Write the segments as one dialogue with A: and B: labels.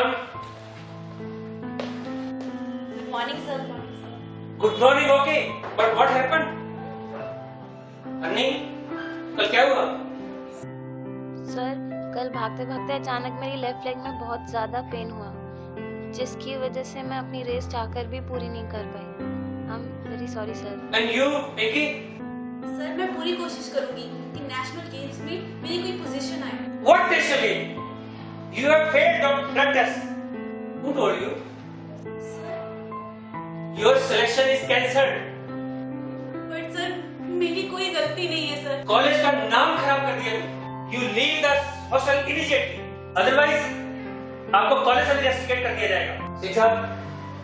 A: everyone.
B: Good morning, sir.
A: Good morning, okay. But what happened? अन्नी, कल क्या हुआ?
C: सर, कल भागते भागते अचानक मेरी लेफ्ट लेग में बहुत ज्यादा पेन हुआ, जिसकी वजह से मैं अपनी रेस चाहकर भी पूरी नहीं कर पाई। I'm very sorry, sir.
A: And you, Pinky?
B: Sir, मैं पूरी कोशिश करूंगी कि नेशनल गेम्स में मेरी कोई पोजीशन आए।
A: What test again? You have failed on blood test. Who told you?
B: Sir,
A: Your selection is cancelled.
B: But sir, मेरी कोई गलती नहीं है सर।
A: कॉलेज का नाम खराब कर दिया। You leave the hostel immediately. Otherwise, आपको कॉलेज से रेस्टिकेट कर दिया जाएगा। सिख साहब,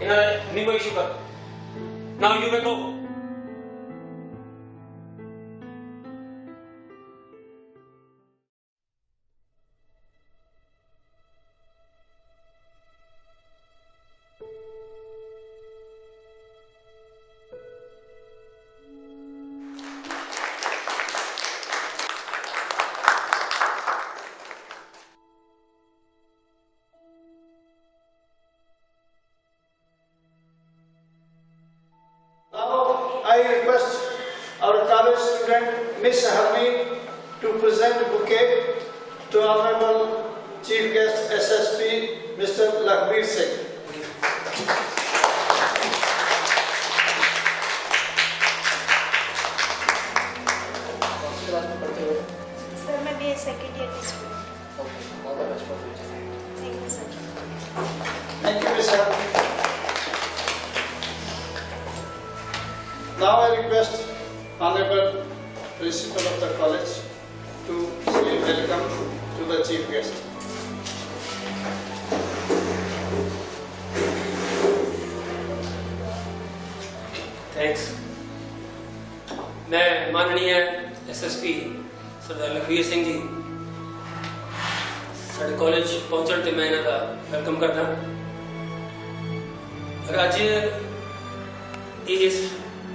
A: इन्हें नीमो इशू कर। Now you may go.
D: I request our college student Miss Harmeet to present a bouquet to Honorable Chief Guest SSP Mr. Lakhbir Singh.
B: Sir, मैं BA second year की student. Thank you sir.
D: Thank you, Miss Harmeet. Now I request Honorable Principal of the college to say welcome to the Chief Guest.
A: Thanks. मैं माननीय SSP सरदार लखवीर सिंह जी साढ़े college पहुंचण ते मैं इन्हां दा welcome करदा। अज इस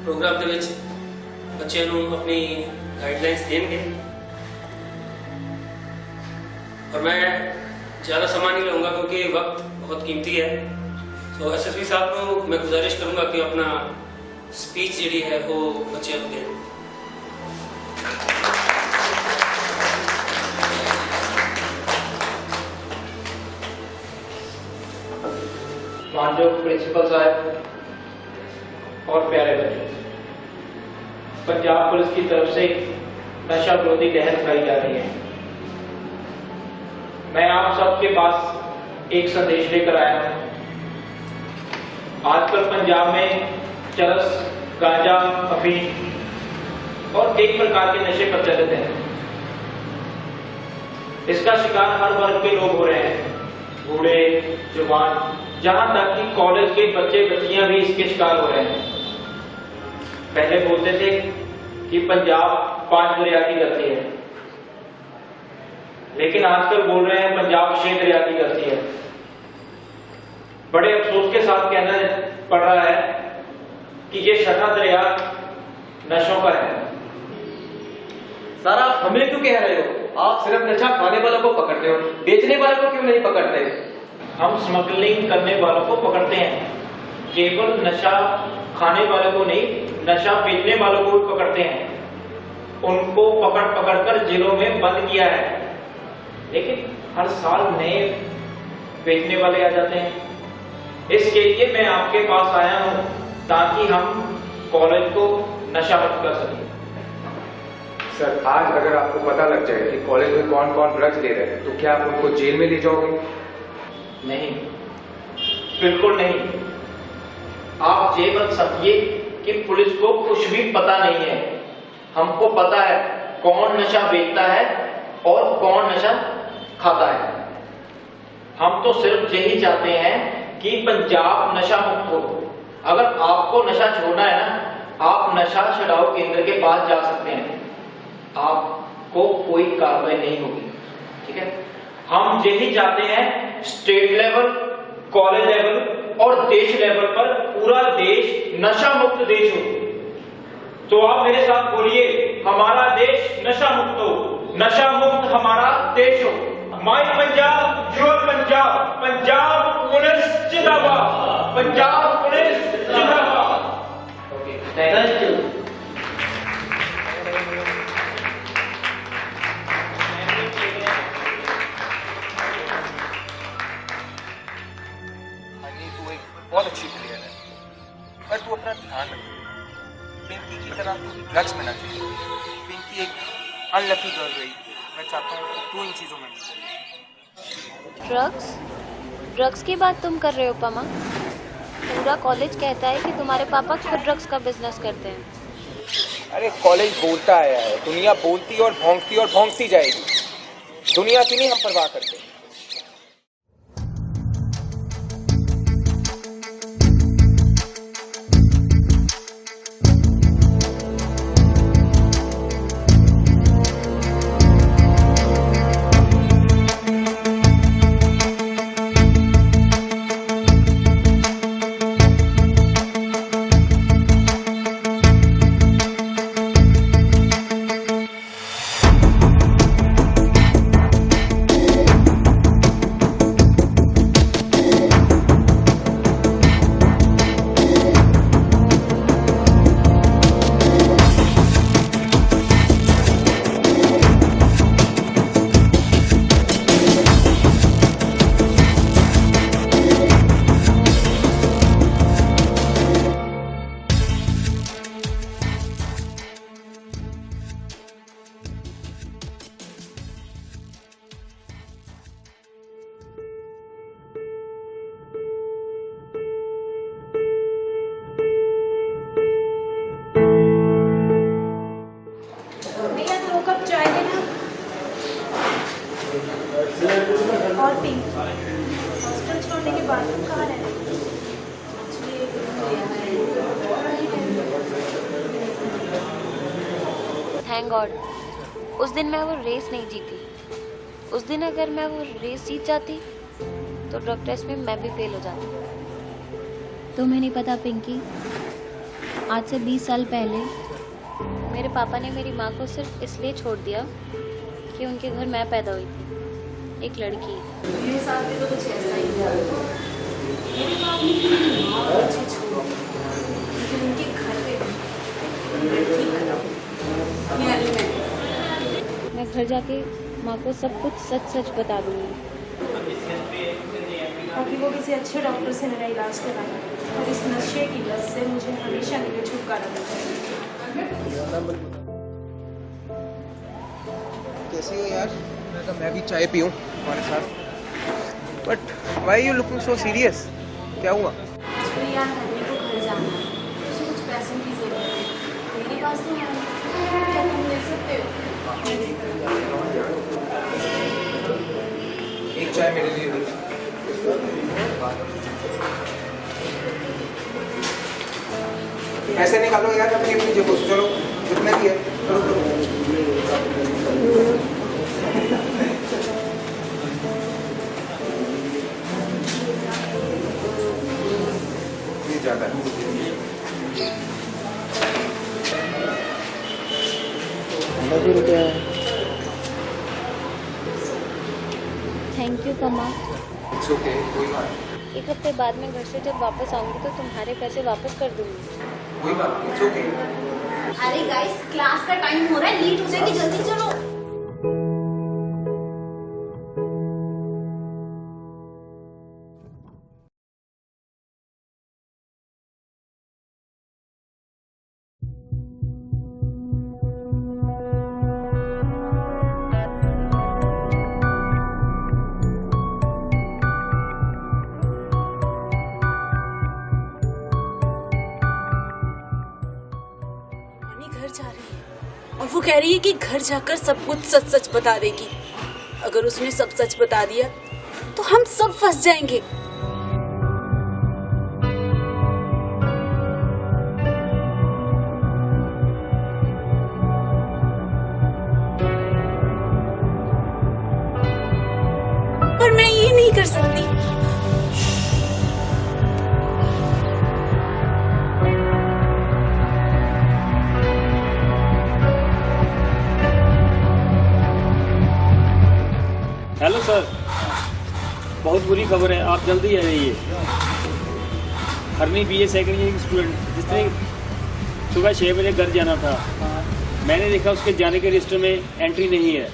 A: प्रोग्राम ਦੇ ਵਿੱਚ ਬੱਚਿਆਂ ਨੂੰ अपनी गाइडलाइंस देंगे और मैं ज़्यादा समय नहीं लूँगा क्योंकि वक्त बहुत कीमती है। तो SSP साहब को मैं गुजारिश करूँगा कि अपना स्पीच जी है वो बच्चों को दें।
E: माननीय प्रिंसिपल साहब और प्यारे बच्चों, पंजाब पुलिस की तरफ से नशा विरोधी लहर उठाई जा रही है। मैं आप सबके पास एक संदेश लेकर आया हूं। आजकल पंजाब में चरस, गांजा, अफीम और कई प्रकार के नशे प्रचलित हैं। इसका शिकार हर वर्ग के लोग हो रहे हैं, बूढ़े, जवान, जहां तक कि कॉलेज के बच्चे बच्चियां भी इसके शिकार हो रहे हैं। पहले बोलते थे कि पंजाब 5 दरिया की धरती है, लेकिन आजकल बोल रहे हैं पंजाब 6 दरिया की धरती है। बड़े अफसोस के साथ कहना पड़ रहा है कि ये 6वां दरिया नशों का है।
F: सर, आप हमें क्यों कह रहे हो? आप सिर्फ नशा खाने वालों को पकड़ते हो, बेचने वालों को क्यों नहीं पकड़ते?
E: हम स्मगलिंग करने वालों को पकड़ते हैं, केवल नशा खाने वालों को नहीं, नशा बेचने वालों को भी पकड़ते हैं। उनको पकड़ पकड़ कर जेलों में बंद किया है, लेकिन हर साल नए बेचने वाले आ जाते हैं। इसके लिए मैं आपके पास आया हूं ताकि हम कॉलेज को नशा मुक्त कर सकें।
G: सर, आज अगर आपको पता लग जाए कि कॉलेज में कौन कौन ड्रग्स ले रहे हैं तो क्या आप उनको जेल में ले जाओगे?
E: नहीं, बिल्कुल नहीं। आप ये मत समझिए कि पुलिस को कुछ भी पता नहीं है। हमको पता है कौन नशा बेचता है और कौन नशा खाता है। हम तो सिर्फ यही चाहते हैं कि पंजाब नशा मुक्त हो। अगर आपको नशा छोड़ना है ना, आप नशा छुड़ाओ केंद्र के पास जा सकते हैं, आपको कोई कार्रवाई नहीं होगी। ठीक है, हम यही चाहते हैं स्टेट लेवल, कॉलेज लेवल और देश लेवल पर पूरा देश नशा मुक्त देश हो। तो आप मेरे साथ बोलिए, हमारा देश नशा मुक्त हो, नशा मुक्त हमारा देश हो। माय पंजाब, योर पंजाब, पंजाब
G: बहुत अच्छी प्लेयर है, पर तू अपना ध्यान रख। पिंकी की तरह तू ड्रग्स में ना जाए। पिंकी एक अनलकी गर्ल रही, मैं चाहता हूँ कि तू इन चीज़ों में नहीं
C: ड्रग्स? ड्रग्स की बात तुम कर रहे हो पमा? पूरा कॉलेज कहता है कि तुम्हारे पापा खुद ड्रग्स का बिजनेस करते हैं।
G: अरे कॉलेज बोलता आया है, दुनिया बोलती और भौंकती जाएगी। दुनिया की नहीं हम परवाह करते।
B: और पिंक हॉस्टल छोड़ने के बाद तुम कहाँ रहते हो?
C: थैंक गॉड उस दिन मैं वो रेस नहीं जीती। उस दिन अगर मैं वो रेस जीत जाती तो ड्रग टेस्ट में मैं भी फेल हो जाती।
H: तुम्हें नहीं पता पिंकी, आज से 20 साल पहले
C: मेरे पापा ने मेरी माँ को सिर्फ इसलिए छोड़ दिया कि उनके घर मैं पैदा हुई थी, एक लड़की।
I: मेरे साथ भी तो कुछ ऐसा ही हुआ। मेरे बाप ने माँ को मुझे छोड़ दी, लेकिन उनके घर पे लड़की पैदा हुई।
H: मैं घर जाके माँ को सब कुछ सच सच बता दूंगी।
B: ताकि वो किसी अच्छे डॉक्टर से मेरा इलाज कराए और इस नशे की लत से मुझे हमेशा के लिए छुटकारा मिल जाए।
G: कैसी हो यार? मैं भी चाय पीऊं तुम्हारे साथ। But why you looking so serious? क्या हुआ?
I: तो यार हमें को घर जाना है, उसे कुछ पैसों की जरूरत है। मेरे पास तो है, क्या तुम दे सकते हो?
G: एक चाय मेरे लिए दे। पैसे निकालो यार अपनी अपनी जगह से। चलो जितना भी है करो करो। ये ज्यादा है।
H: थैंक यू कमा।
G: इट्स ओके, कोई बात नहीं।
C: एक हफ्ते बाद में घर से जब वापस आऊंगी तो तुम्हारे पैसे वापस कर दूंगी।
G: कोई बात नहीं, इट्स ओके।
I: अरे गाइस, क्लास का टाइम हो रहा है, लेट हो जाएगी, जल्दी चलो। घर जा रही है और वो कह रही है कि घर जाकर सब कुछ सच सच बता देगी। अगर उसने सब सच बता दिया तो हम सब फंस जाएंगे। पर मैं ये नहीं कर सकती।
A: हेलो सर, बहुत बुरी खबर है, आप जल्दी आ जाइए। हरनी BA सेकंड ईयर की स्टूडेंट जिसने सुबह 6 बजे घर जाना था, मैंने देखा उसके जाने के रजिस्टर में एंट्री नहीं है।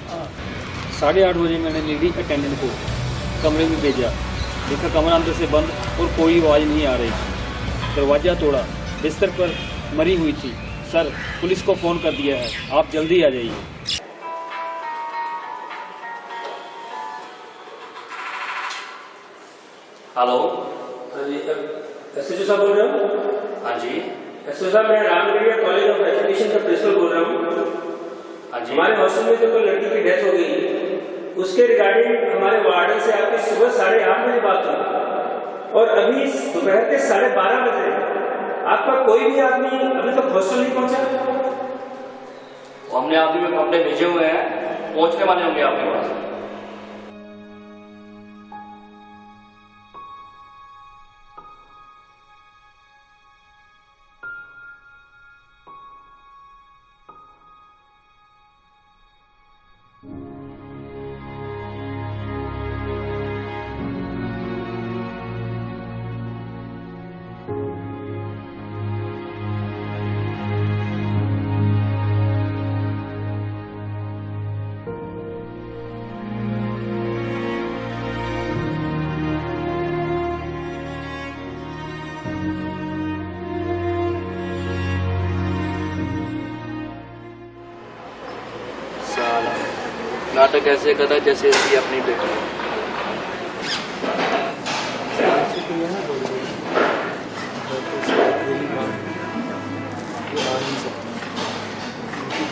A: 8:30 बजे मैंने लेडी अटेंडेंट को कमरे में भेजा,
J: देखा कमरा अंदर से बंद और कोई आवाज़ नहीं आ रही। दरवाज़ा तोड़ा, बिस्तर पर मरी हुई थी। सर, पुलिस को फ़ोन कर दिया है, आप जल्दी आ जाइए।
A: हेलो, हाँ जी, एसएचओ साहब बोल रहे हो? हाँ जी, एसएचओ साहब, मैं रामगढ़िया कॉलेज ऑफ एजुकेशन का प्रिंसिपल बोल रहा हूँ। हाँ जी, हमारे हॉस्टल में जो कोई लड़की की डेथ हो गई, उसके रिगार्डिंग हमारे वार्डन से आपकी सुबह 8:30 बजे बात हुई और अभी दोपहर के 12:30 बजे आपका कोई भी आदमी अभी तक हॉस्टल नहीं पहुंचा।
K: तो हमने आदमी में कपड़े भेजे हुए हैं, पहुंचने वाले होंगे आपके पास। नाटक ऐसे करा जैसे इसकी अपनी बेटी है।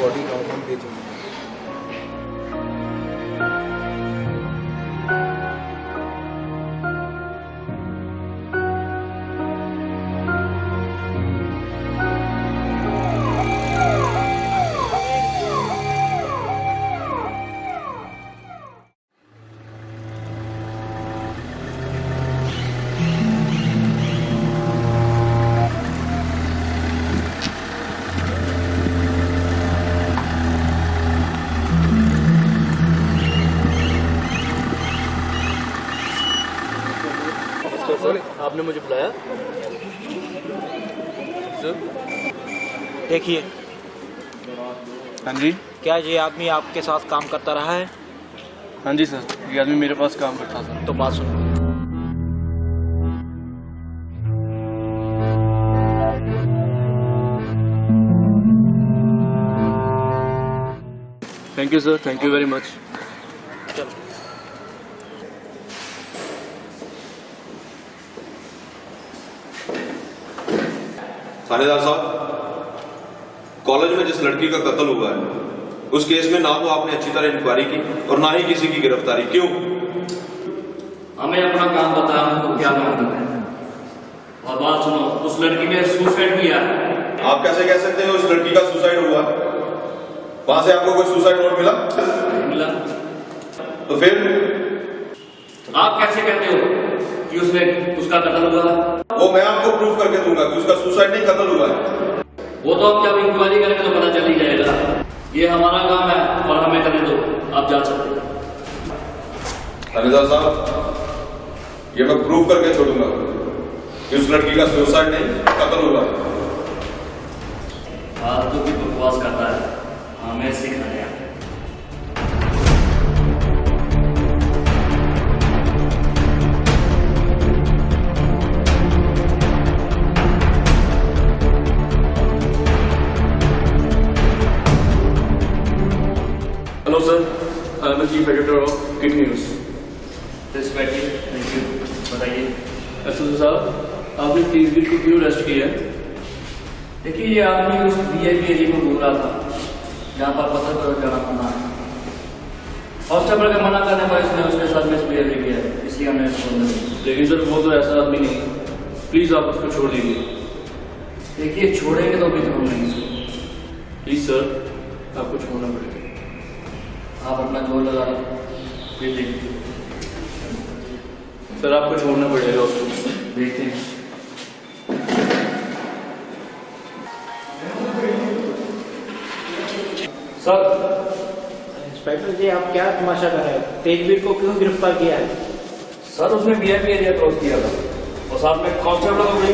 G: बॉडी कंपाउंड भेजूंगा।
K: आपने मुझे बुलाया?
F: देखिए,
J: हाँ जी,
F: क्या ये आदमी आपके साथ काम करता रहा है?
J: हाँ जी सर, ये आदमी मेरे पास काम करता था।
F: तो बात सुनो।
J: Thank you sir, thank you very much.
F: चलो।
L: थानेदार साहब, कॉलेज में जिस लड़की का कत्ल हुआ है उस केस में ना तो आपने अच्छी तरह इंक्वायरी की और ना ही किसी की गिरफ्तारी। क्यों?
K: हमें अपना काम पता है, हमको क्या काम करना है। और बात सुनो, उस लड़की ने सुसाइड किया है।
L: आप कैसे कह सकते हैं उस लड़की का सुसाइड हुआ? वहां से आपको कोई सुसाइड नोट मिला?
K: नहीं मिला।
L: तो फिर
K: आप कैसे कहते हो कि उसका कत्ल हुआ है?
L: वो मैं आपको प्रूफ करके दूंगा कि उसका सुसाइड नहीं, कत्ल हुआ है।
K: वो तो अब जब इंक्वायरी करेंगे तो पता चल ही जाएगा। ये हमारा काम है और हमें करने दो, आप जा सकते हो।
L: थानेदार साहब, ये मैं प्रूफ करके छोड़ूंगा कि उस लड़की का सुसाइड नहीं, कत्ल हुआ है।
K: फालतू की बकवास करता है, हमें सिखाया।
J: Hello sir, I am chief editor of kid news.
K: दिस बैठिए। Thank you. बताइए।
J: एसएसओ साहब, आपने तीसवीर को क्यों अरेस्ट किया?
K: देखिए, ये आदमी उस वीआईपी एरिया को घूम रहा था जहाँ पर पत्थर पर जाना मना है। हॉस्टल का मना करने पर इसने उसके साथ मिसबिहेव किया है, इसलिए हमने इसको अंदर किया।
J: लेकिन सर, वो तो ऐसा आदमी नहीं, प्लीज़ आप उसको छोड़ दीजिए।
K: देखिए, छोड़ेंगे तो भी हम नहीं।
J: प्लीज़ सर, आपको छोड़ना पड़ेगा।
K: आप अपना जोर लगा लो। देखिए
J: सर, आपको छोड़ना पड़ेगा उसको।
K: देखते हैं।
F: सर, इंस्पेक्टर जी, आप क्या तमाशा कर रहे हैं? तेजवीर को क्यों गिरफ्तार किया है?
K: सर, उसने वीआईपी एरिया क्रॉस किया था और साथ में कांस्टेबल को भी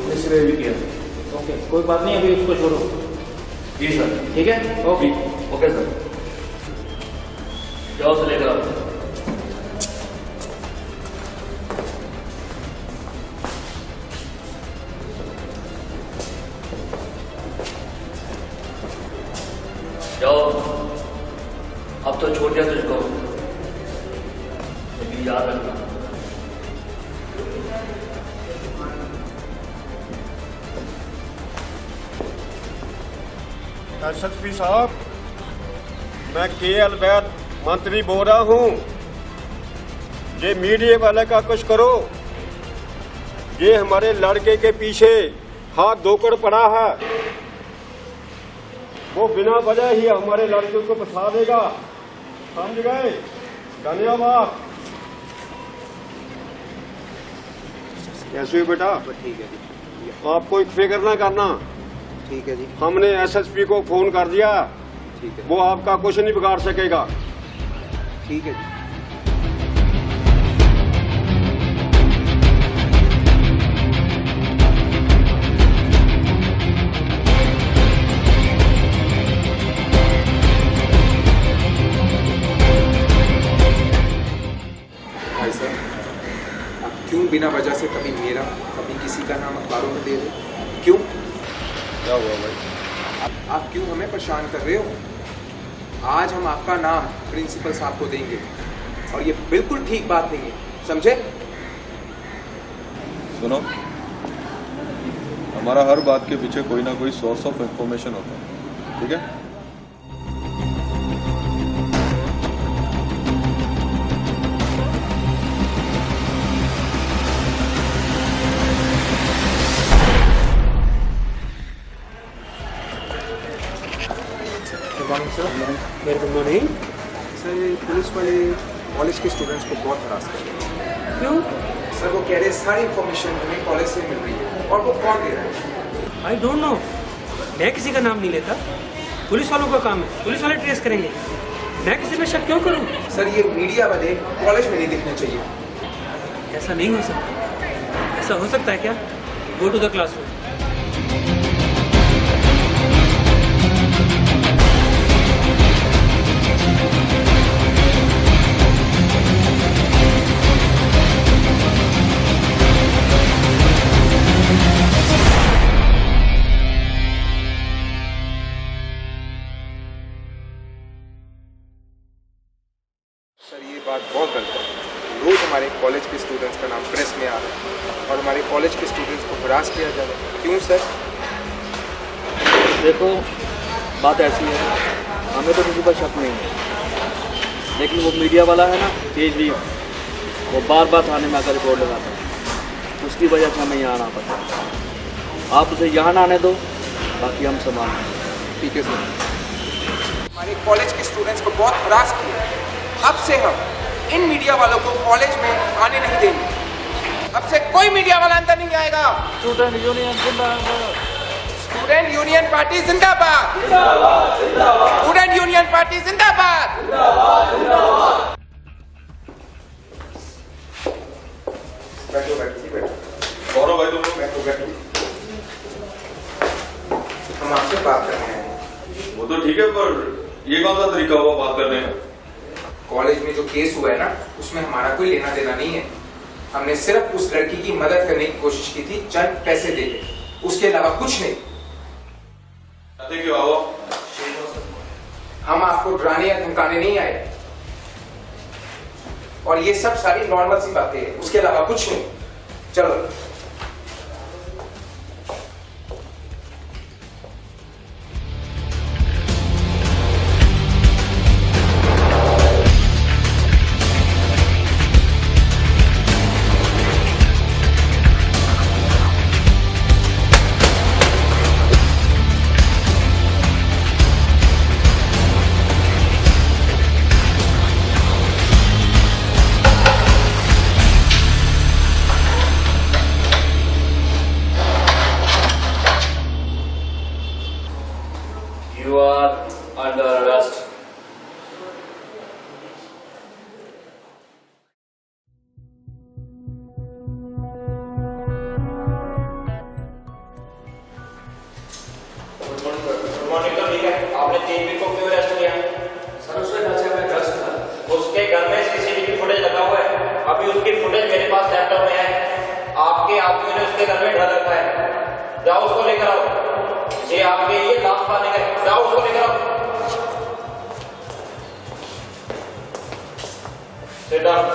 K: मिसबिहेव भी किया।
F: ओके, कोई बात नहीं, अभी उसको छोड़ो।
K: जी सर।
F: ठीक है? Okay
K: okay sir. जाओ से लेकर आओ। छोड़ दिया तुझको, लेकिन याद रखना
M: एसएसपी साहब, मैं केएल वैद मंत्री बोल रहा हूँ। ये मीडिया वाले का कुछ करो। ये हमारे लड़के के पीछे हाथ धोकर पड़ा है। वो बिना वजह ही हमारे लड़के को फंसा देगा, समझ गए? धन्यवाद। कैसे हो बेटा?
G: ठीक है जी।
M: आपको एक फिक्र ना करना।
G: ठीक है जी।
M: हमने एसएसपी को फोन कर दिया।
G: ठीक है।
M: वो आपका कुछ नहीं बिगाड़ सकेगा।
G: ठीक है जी।
N: भाई साहब, आप क्यों बिना वजह से कभी मेरा कभी किसी का नाम अखबारों में दे रहे? क्यों?
M: क्या हुआ भाई?
N: आप क्यों हमें परेशान कर रहे हो? आज हम आपका नाम प्रिंसिपल साहब को देंगे और ये बिल्कुल ठीक बात नहीं है, समझे?
L: सुनो, हमारा हर बात के पीछे कोई ना कोई सोर्स ऑफ इंफॉर्मेशन होता है, ठीक है?
G: वेरी गुड मॉर्निंग
N: सर, ये पुलिस वाले कॉलेज के स्टूडेंट्स को बहुत हरास कर रहे हैं।
G: क्यों?
N: सर, वो कह रहे हैं सारी इन्फॉर्मेशन हमें कॉलेज से मिल रही है। और वो कौन दे रहा है?
G: I don't know. मैं किसी का नाम नहीं लेता। पुलिस वालों का काम है, पुलिस वाले ट्रेस करेंगे। मैं किसी पे शक क्यों करूं?
N: सर, ये मीडिया वाले कॉलेज में नहीं दिखने चाहिए।
G: ऐसा नहीं हो सकता। ऐसा हो सकता है क्या? Go to the classroom.
N: Sir, ये बात बहुत गलत है। रोज हमारे कॉलेज के स्टूडेंट्स का नाम प्रेस में आ रहा है और हमारे कॉलेज के स्टूडेंट्स को हरास किया जा रहा है। क्यों सर?
K: देखो, बात ऐसी है, हमें तो किसी पर शक नहीं है, लेकिन वो मीडिया वाला है ना, तेजवीर, वो बार बार थाने में आकर रिपोर्ट लगाता है। उसकी वजह से हमें यहाँ आना पड़ता है। आप उसे यहाँ ना आने दो, बाकी हम संभाल लेंगे।
N: ठीक है सर। हमारे कॉलेज के स्टूडेंट्स को बहुत हरास किया। अब से हम इन मीडिया वालों को कॉलेज में आने नहीं देंगे। अब से कोई मीडिया वाला अंदर नहीं आएगा।
K: स्टूडेंट यूनियन जिंदाबाद।
N: स्टूडेंट यूनियन पार्टी जिंदाबाद। स्टूडेंट यूनियन पार्टी जिंदाबाद। बैठो बैठो जी, बैठो।
L: गौरव भाई, तुम
N: बैठो बैठो। हम आपसे बात कर रहे हैं।
L: वो तो ठीक है, पर ये कौन सा तरीका हुआ बात करने का?
N: कॉलेज में जो केस हुआ है ना, उसमें हमारा कोई लेना देना नहीं है। हमने सिर्फ उस लड़की की मदद करने की कोशिश की थी, चंद पैसे देके, उसके अलावा कुछ नहीं।
L: क्यों आओ?
N: हम आपको डराने या धमकाने नहीं आए। और ये सब सारी नॉर्मल सी बातें हैं, उसके अलावा कुछ नहीं। चलो।
K: You are under arrest.
E: Good morning. तो ठीक है, आपने तेजवीर को क्यों अरेस्ट किया?
K: सर, उसके घर से हमें ड्रग्स मिला।
E: उसके घर में सीसीटीवी फुटेज लगा हुआ है। अभी उसकी फुटेज मेरे पास लैपटॉप में है। आपके आदमियों ने उसके घर में डर रखा है। जाओ उसको लेकर आओ। ये आपके लिए लाश पाने का, जाओ उसको लेकर आओ।
L: Sit down.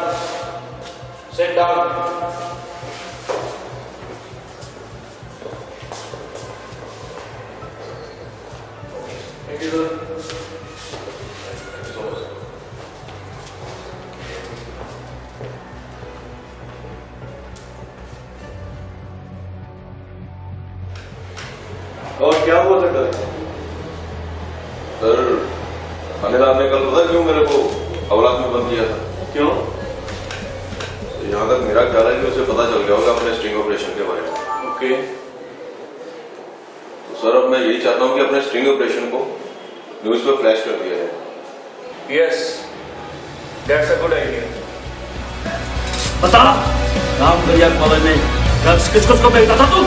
L: Sit down. Thank you, sir. Thank you so much. और क्या हुआ था सर? थानेदार ने कल पता क्यों मेरे को हवालात में बंद किया था? क्यों? यहाँ तक मेरा ख्याल है कि उसे पता चल गया होगा अपने स्टिंग ऑपरेशन के बारे में। ओके। तो सर अब मैं यही चाहता हूँ कि अपने स्टिंग ऑपरेशन को न्यूज पे फ्लैश कर दिया जाए। Yes, that's a good idea.
K: बता, राम गलिया कॉलेज में ड्रग्स किसको बेचता था तू?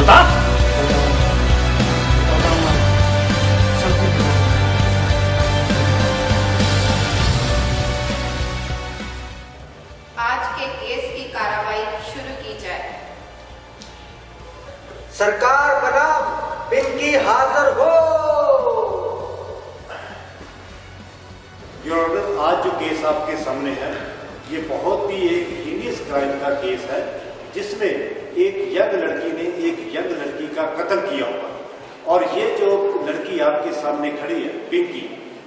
K: बता।
O: आज के केस की कार्रवाई शुरू की जाए।
P: सरकार बनाम पिंकी हाजिर हो।
Q: योर ऑनर, आज जो केस आपके सामने है ये बहुत ही एक हीनियस क्राइम का केस है जिसमें एक यंग लड़की ने एक यंग लड़की का कत्ल किया हुआ। और ये जो लड़की आपके सामने खड़ी है पिंकी,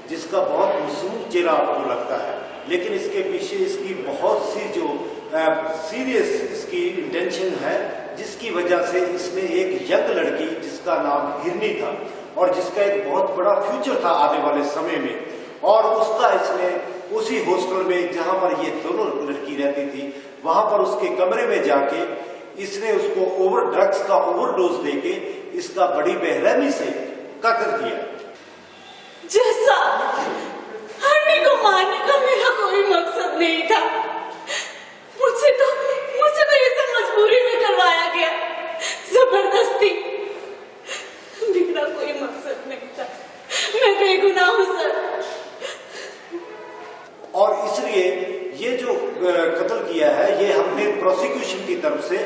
Q: जिसका बहुत मासूम चेहरा आपको लगता है, लेकिन इसके पीछे इसकी बहुत सी जो सीरियस इसकी इंटेंशन है, जिसकी वजह से इसने एक यंग लड़की जिसका नाम हिरनी था और जिसका एक बहुत बड़ा फ्यूचर था आने वाले समय में, और उसका इसने उसी हॉस्टल में जहां पर ये दोनों लड़की रहती थी वहां पर उसके कमरे में जाके इसने उसको ड्रग्स का ओवरडोज देके इसका बड़ी बेरहमी से कत्ल किया।
I: जैसा हरनी को मारने का मेरा कोई मकसद नहीं था, मुझसे तो ये सब मजबूरी में करवाया गया, जबरदस्ती। मेरा कोई मकसद नहीं था, मैं बेगुनाह हूं सर।
Q: और इसलिए ये जो कत्ल किया है ये हमने प्रोसिक्यूशन की तरफ से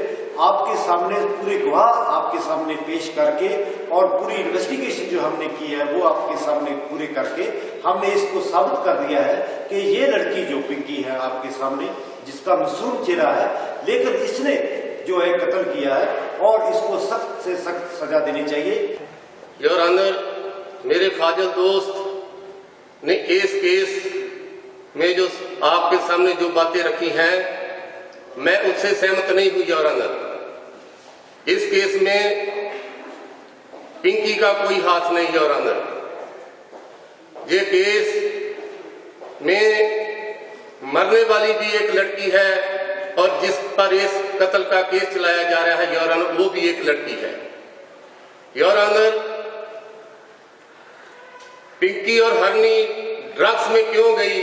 Q: आपके सामने पूरे गवाह आपके सामने पेश करके और पूरी इन्वेस्टिगेशन जो हमने की है वो आपके सामने पूरे करके हमने इसको साबित कर दिया है कि ये लड़की जो पिंकी है आपके सामने, जिसका मासूम चेहरा है, लेकिन इसने जो है कत्ल किया है और इसको सख्त से सख्त सजा देनी चाहिए।
R: योर ऑनर, मेरे फाजिल दोस्त ने इस केस में जो आपके सामने जो बातें रखी हैं मैं उससे सहमत नहीं हुई योर ऑनर। इस केस में पिंकी का कोई हाथ नहीं योर ऑनर। ये केस में मरने वाली भी एक लड़की है और जिस पर इस कत्ल का केस चलाया जा रहा है योर ऑनर वो भी एक लड़की है योर ऑनर। पिंकी और हरनी ड्रग्स में क्यों गई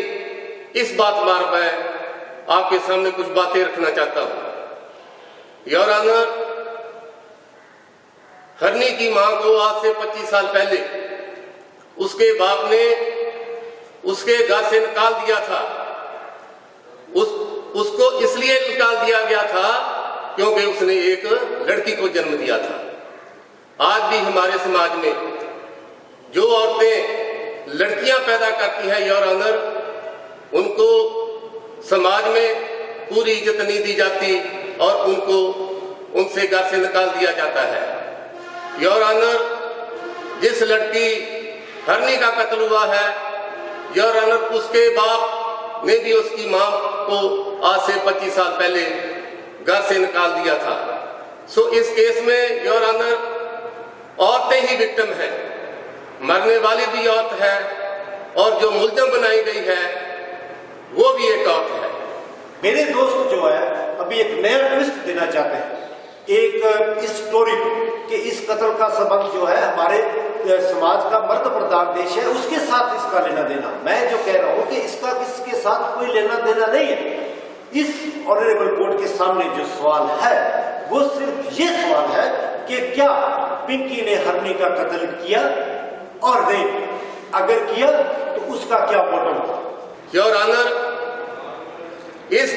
R: इस बात पर मैं आपके सामने कुछ बातें रखना चाहता हूं योर ऑनर। हरनी की मां को आज से 25 साल पहले उसके बाप ने उसके घर से निकाल दिया था। उसको इसलिए निकाल दिया गया था क्योंकि उसने एक लड़की को जन्म दिया था। आज भी हमारे समाज में जो औरतें लड़कियां पैदा करती हैं योर ऑनर, उनको समाज में पूरी इज्जत नहीं दी जाती और उनको उनसे घर से निकाल दिया जाता है योर ऑनर। जिस लड़की हरनी का कत्ल हुआ है योर ऑनर, उसके बाप ने भी उसकी मां को आज से 25 साल पहले घर से निकाल दिया था। सो इस केस में योर ऑनर औरतें ही विक्टिम है, मरने वाली भी औरत है और जो मुलजम बनाई गई है वो भी एक औरत है।
Q: मेरे दोस्त जो है अभी एक नया ट्विस्ट देना चाहते हैं एक इस स्टोरी को कि इस कत्ल का संबंध जो है हमारे समाज का मर्द प्रधान देश है उसके साथ इसका लेना देना। मैं जो कह रहा हूं कि इसका किसके साथ कोई लेना देना नहीं है। इस ऑनरेबल कोर्ट के सामने जो सवाल है वो सिर्फ ये सवाल है कि क्या पिंकी ने हरनी का कत्ल किया और नहीं, अगर किया तो उसका क्या मोटिव था।
R: योर ऑनर, इस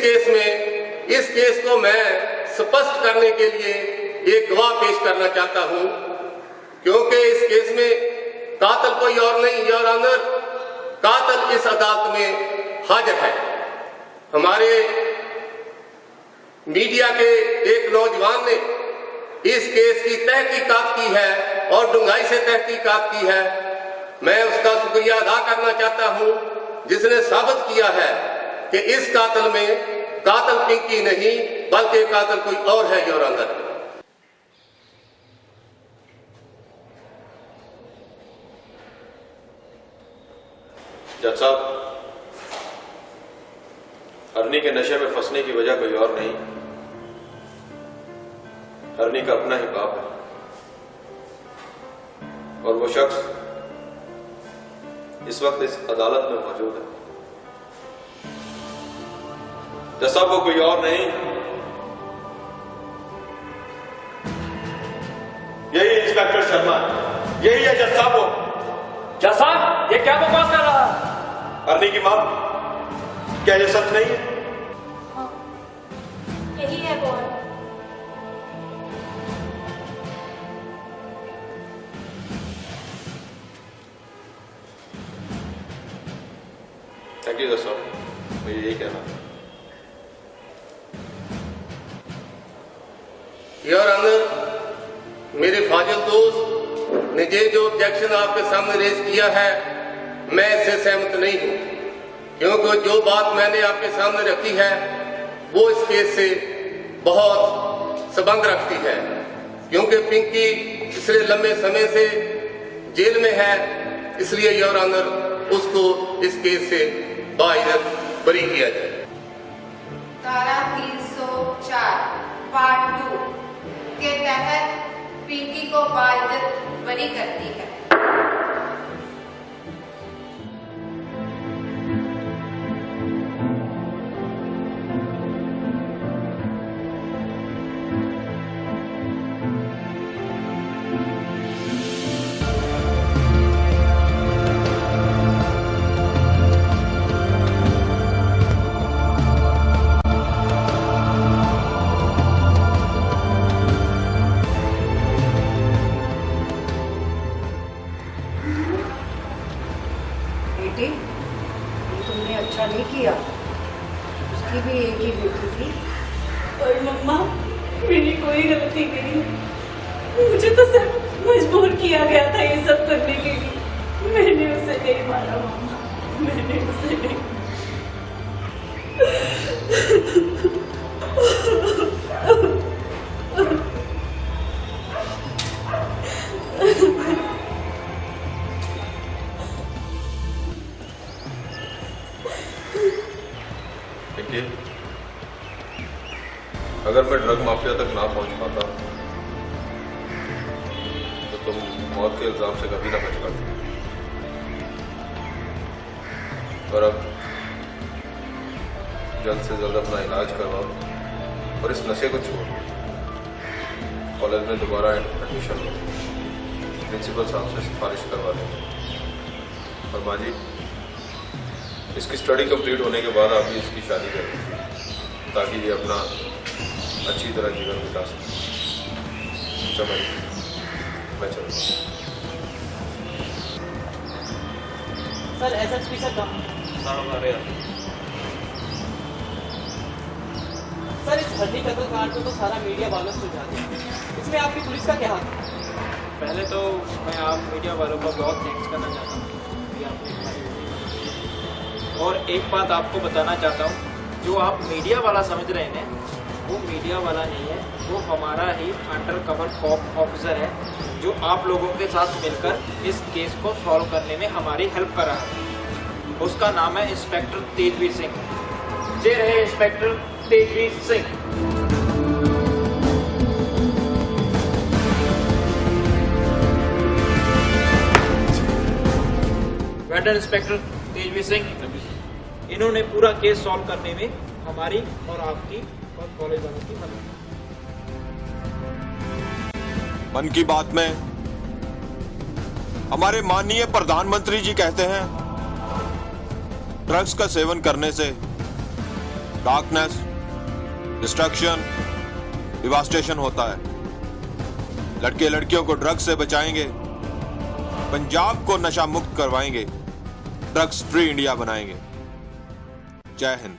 R: केस को मैं स्पष्ट करने के लिए एक गवाह पेश करना चाहता हूं क्योंकि इस केस में कातिल कोई और नहीं योर ऑनर, कातिल इस अदालत में हाजिर है। हमारे मीडिया के एक नौजवान ने इस केस की तहकीकात की है और डूंघाई से तहकीकात की है। मैं उसका शुक्रिया अदा करना चाहता हूं जिसने साबित किया है कि इस कातिल में कातिल पिंकी नहीं बल्कि कातिल कोई और है योर ऑनर।
L: जज साहब, हरनी के नशे में फंसने की वजह कोई और नहीं, हरनी का अपना ही बाप है और वो शख्स इस वक्त इस अदालत में मौजूद है। जज साहब, वो कोई और नहीं, यही इंस्पेक्टर शर्मा है, यही है जज साहब। वो
J: जज साहब, ये क्या बकवास कर रहा है?
L: हरनी की मां, क्या ये सच नहीं है?
B: यही है बॉल।
L: थैंक यू जज साहब, मुझे यही कहना है।
R: योर ऑनर, मेरे फाजिल दोस्त ने ये जो ऑब्जेक्शन आपके सामने रेज किया है, मैं इससे सहमत नहीं हूं, क्योंकि जो बात मैंने आपके सामने रखी है वो इस केस से बहुत संबंध रखती है, क्योंकि पिंकी पिछले लंबे समय से जेल में है, इसलिए योर ऑनर उसको इस केस से बाइज्जत बरी किया जाए।
O: धारा 304 पार्ट 2 के तहत पिंकी को बाइज्जत बरी करती है।
I: तुमने अच्छा नहीं किया, उसकी भी एक ही बेटी थी। और मम्मा, मेरी कोई गलती नहीं, मुझे तो सिर्फ मजबूर किया गया था ये सब करने के लिए। मैंने उसे नहीं मारा मम्मा, मैंने उसे नहीं।
L: अगर मैं ड्रग माफिया तक ना पहुंच पाता तो तुम मौत के इल्जाम से कभी ना बच पाती। और अब जल्द से जल्द अपना इलाज करवाओ और इस नशे को छोड़ो। कॉलेज में दोबारा एडमिशन लो, प्रिंसिपल साहब से सिफारिश करवा लें। और माँ जी, इसकी स्टडी कंप्लीट होने के बाद आप भी इसकी शादी करें ताकि ये अपना अच्छी तरह जीवन बिता सके। समझ, मैं चलूँ।
F: सर एसएसपी सर कहाँ? सर इस हड्डी कत्ल कांड को तो सारा मीडिया वालों से जाने, इसमें आपकी पुलिस का क्या हाथ है?
J: पहले तो मैं आप मीडिया वालों का बहुत थैंक्स करना चाहता हूँ कि आपने और एक बात आपको बताना चाहता हूँ, जो आप मीडिया वाला समझ रहे हैं वो मीडिया वाला नहीं है, वो हमारा ही अंडर कवर कॉप ऑफिसर है जो आप लोगों के साथ मिलकर इस केस को सॉल्व करने में हमारी हेल्प कर रहा है। उसका नाम है इंस्पेक्टर तेजवीर सिंह। ये रहे inspector Tejveer Singh. Waiter inspector Tejveer Singh, इन्होंने पूरा केस सॉल्व करने में हमारी और आपकी और कॉलेज वालों की मदद।
L: मन की बात में हमारे माननीय प्रधानमंत्री जी कहते हैं, ड्रग्स का सेवन करने से डार्कनेस, डिस्ट्रक्शन, डिवास्टेशन होता है। लड़के लड़कियों को ड्रग्स से बचाएंगे, पंजाब को नशा मुक्त करवाएंगे, ड्रग्स फ्री इंडिया बनाएंगे। जय हिंद।